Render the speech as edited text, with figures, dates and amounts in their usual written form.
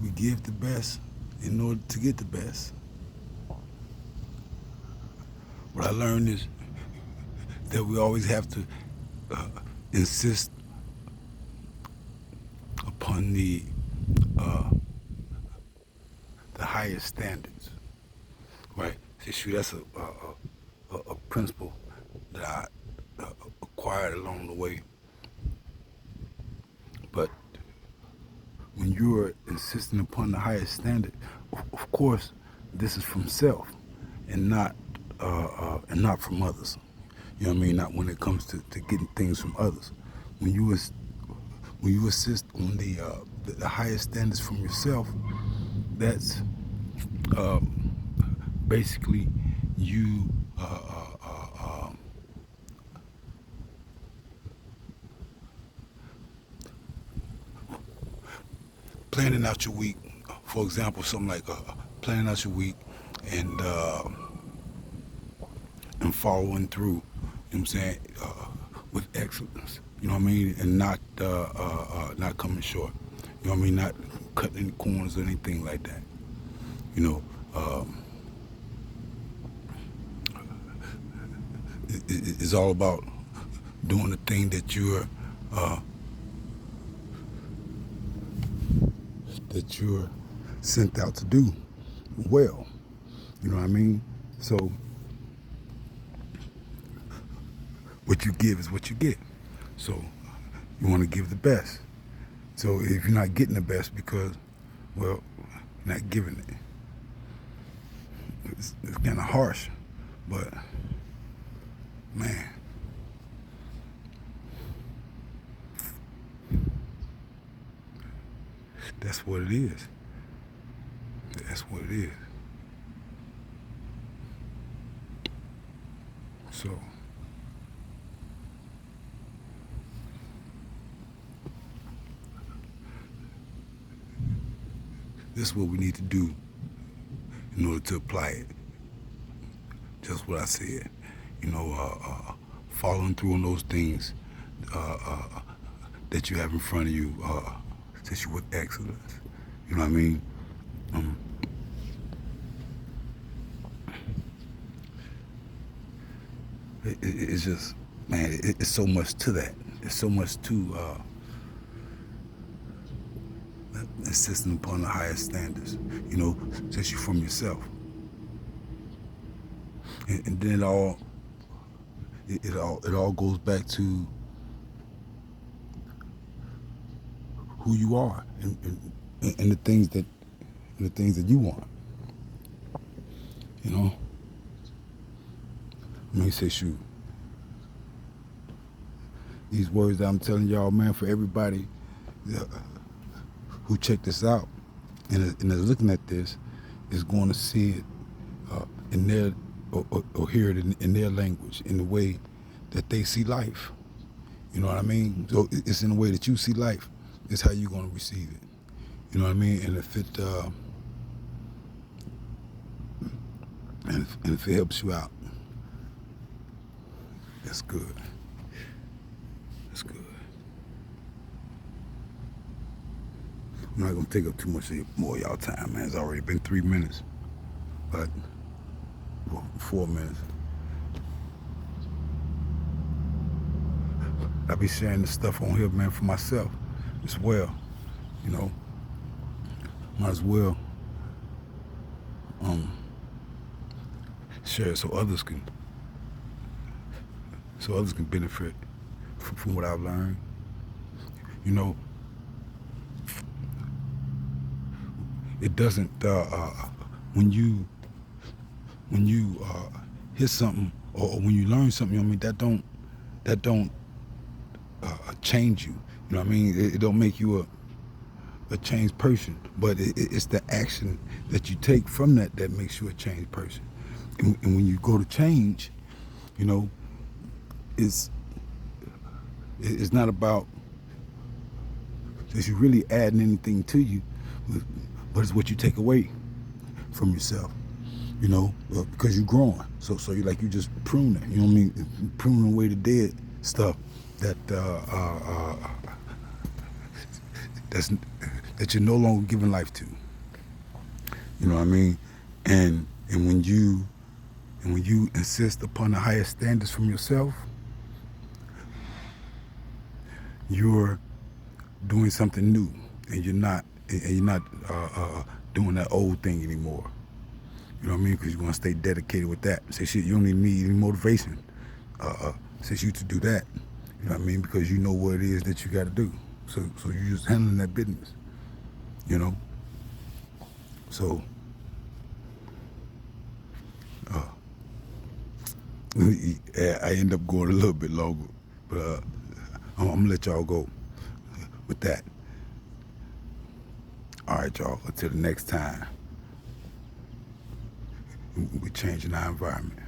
We give the best in order to get the best. What I learned is that we always have to uh, insist upon uh, the highest standards, right? So, shoot, that's a principle that I acquired along the way. But when you're insisting upon the highest standard, of course, this is from self and not from others. You know what I mean? Not when it comes to getting things from others. When you when you insist on the highest standards from yourself, that's um, basically you planning out your week. For example, something like planning out your week and uh, and following through. You know what I'm saying? With excellence. You know what I mean? And not coming short. You know what I mean? Not cutting any corners or anything like that. You know, it's all about doing the thing uh, that you're sent out to do well. You know what I mean? So what you give is what you get. So you want to give the best. So if you're not getting the best because, well, you're not giving it, it's kind of harsh, but man, that's what it is. That's what it is. So this is what we need to do in order to apply it. Just what I said. You know, following through on those things that you have in front of you, that you with excellence. You know what I mean? Um, it's just, man, it's so much to that. It's so much to insisting upon the highest standards. You know, just you from yourself, and then it all goes back to who you are and the things that you want. You know, I mean, say, shoot, these words that I'm telling y'all, man, for everybody uh, who check this out and is looking at this is going to see it in their or hear it in their language, in the way that they see life. You know what I mean? So it's in the way that you see life. It's how you're going to receive it. You know what I mean? And if it helps you out, that's good. That's good. I'm not gonna take up too much more of y'all time, man. It's already been 3 minutes, but well, 4 minutes. I be sharing this stuff on here, man, for myself as well. You know, might as well um, share it so others can benefit from what I've learned. You know, it doesn't when you hit something or when you learn something. I mean, that don't change you. You know what I mean? It don't make you a changed person, but it's the action that you take from that makes you a changed person. And when you go to change, you know, it's not about that you really adding anything to you, but it's what you take away from yourself. You know, because you're growing. So you just pruning. You know what I mean? Pruning away the dead stuff that that's that you're no longer giving life to. You know what I mean? And when you insist upon the higher standards from yourself, you're doing something new, and you're not doing that old thing anymore. You know what I mean? Because you're gonna stay dedicated with that. Say shit, you don't even need any motivation. Since you to do that. You know what I mean? Because you know what it is that you got to do. So you're just handling that business. You know. So I end up going a little bit longer, but I'm gonna let y'all go with that. All right, y'all. Until the next time, we're changing our environment.